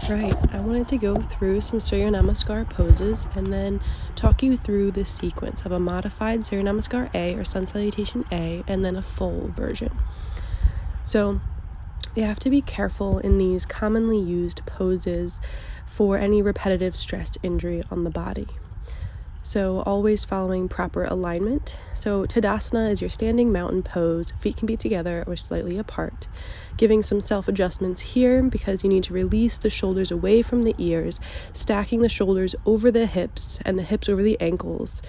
Right, I wanted to go through some Surya Namaskar poses and then talk you through the sequence of a modified Surya Namaskar A or Sun Salutation A and then a full version. So you have to be careful in these commonly used poses for any repetitive stress injury on the body. So always following proper alignment. So Tadasana is your standing mountain pose. Feet can be together or slightly apart. Giving some self-adjustments here because you need to release the shoulders away from the ears, stacking the shoulders over the hips and the hips over the ankles.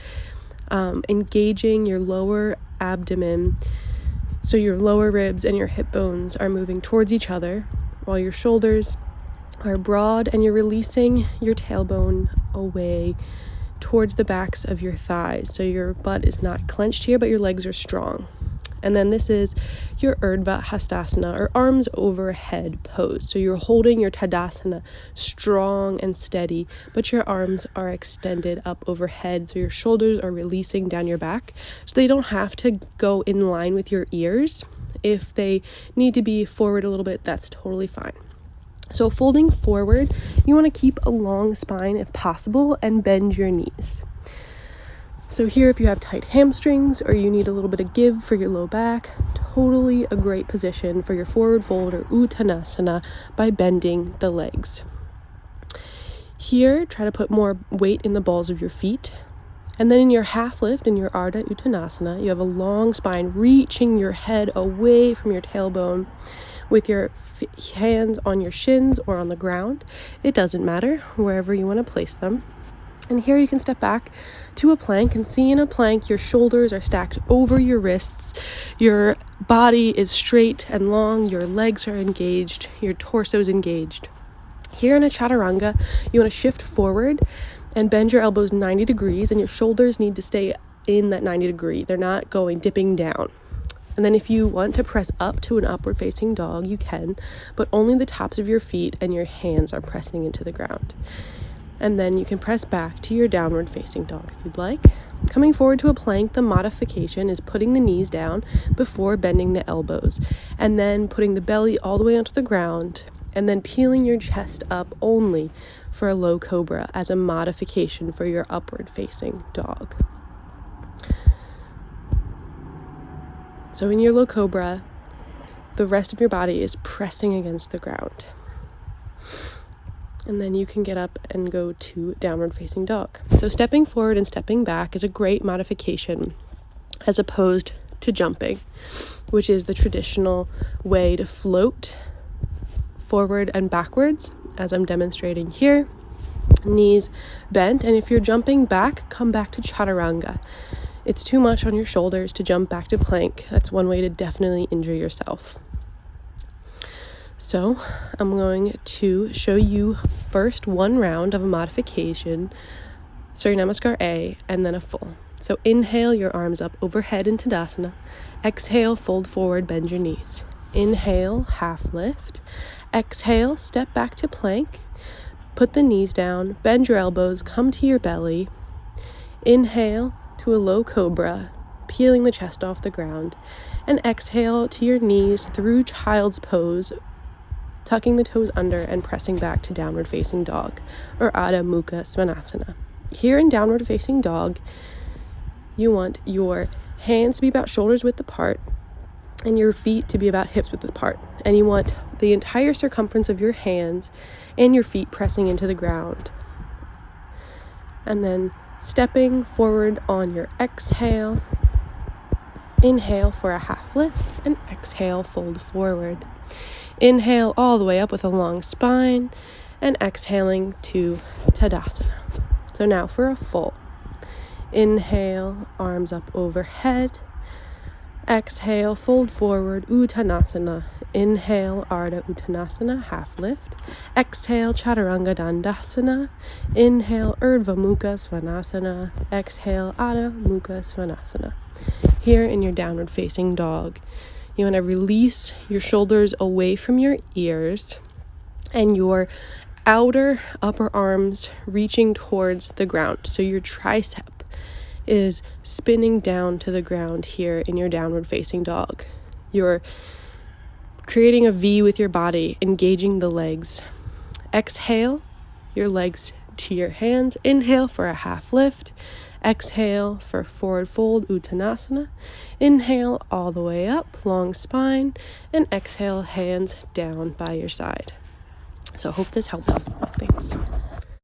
Engaging your lower abdomen so your lower ribs and your hip bones are moving towards each other while your shoulders are broad and you're releasing your tailbone away towards the backs of your thighs. So your butt is not clenched here, but your legs are strong. And then this is your Urdhva Hastasana, or arms overhead pose. So you're holding your Tadasana strong and steady, but your arms are extended up overhead. So your shoulders are releasing down your back. So they don't have to go in line with your ears. If they need to be forward a little bit, that's totally fine. So folding forward, you want to keep a long spine if possible and bend your knees. So here, if you have tight hamstrings or you need a little bit of give for your low back, totally a great position for your forward fold or Uttanasana by bending the legs. Here, try to put more weight in the balls of your feet. And then in your half lift, in your Ardha Uttanasana, you have a long spine reaching your head away from your tailbone with your hands on your shins or on the ground. It doesn't matter, wherever you want to place them. And here you can step back to a plank and see in a plank your shoulders are stacked over your wrists, your body is straight and long, your legs are engaged, your torso is engaged. Here in a chaturanga, you want to shift forward and bend your elbows 90 degrees and your shoulders need to stay in that 90 degree. They're not dipping down. And then if you want to press up to an upward facing dog, you can, but only the tops of your feet and your hands are pressing into the ground. And then you can press back to your downward facing dog if you'd like. Coming forward to a plank, the modification is putting the knees down before bending the elbows, and then putting the belly all the way onto the ground, and then peeling your chest up only for a low cobra as a modification for your upward facing dog. So in your low cobra, the rest of your body is pressing against the ground. And then you can get up and go to downward facing dog. So stepping forward and stepping back is a great modification as opposed to jumping, which is the traditional way to float forward and backwards, as I'm demonstrating here. Knees bent, and if you're jumping back, come back to chaturanga. It's too much on your shoulders to jump back to plank. That's one way to definitely injure yourself. So I'm going to show you first one round of a modification, Surya Namaskar A, and then a full. So inhale your arms up overhead in Tadasana. Exhale, fold forward, bend your knees. Inhale, half lift. Exhale, step back to plank. Put the knees down, bend your elbows, come to your belly. Inhale to a low cobra, peeling the chest off the ground. And exhale to your knees through child's pose, tucking the toes under and pressing back to downward facing dog, or Adho Mukha Svanasana. Here in downward facing dog, you want your hands to be about shoulders width apart and your feet to be about hips width apart. And you want the entire circumference of your hands and your feet pressing into the ground. And then stepping forward on your exhale. Inhale for a half lift and exhale, fold forward. Inhale all the way up with a long spine and exhaling to Tadasana. So now for a full. Inhale, arms up overhead. Exhale, fold forward, Uttanasana. Inhale, Ardha Uttanasana, half lift. Exhale, Chaturanga Dandasana. Inhale, Urdhva Mukha Svanasana. Exhale, Adho Mukha Svanasana. Here in your downward facing dog, you want to release your shoulders away from your ears and your outer upper arms reaching towards the ground. So your tricep is spinning down to the ground here in your downward facing dog. You're creating a V with your body, engaging the legs. Exhale your legs to your hands. Inhale for a half lift. Exhale for forward fold, Uttanasana. Inhale all the way up, long spine, and exhale, hands down by your side. So I hope this helps. Thanks.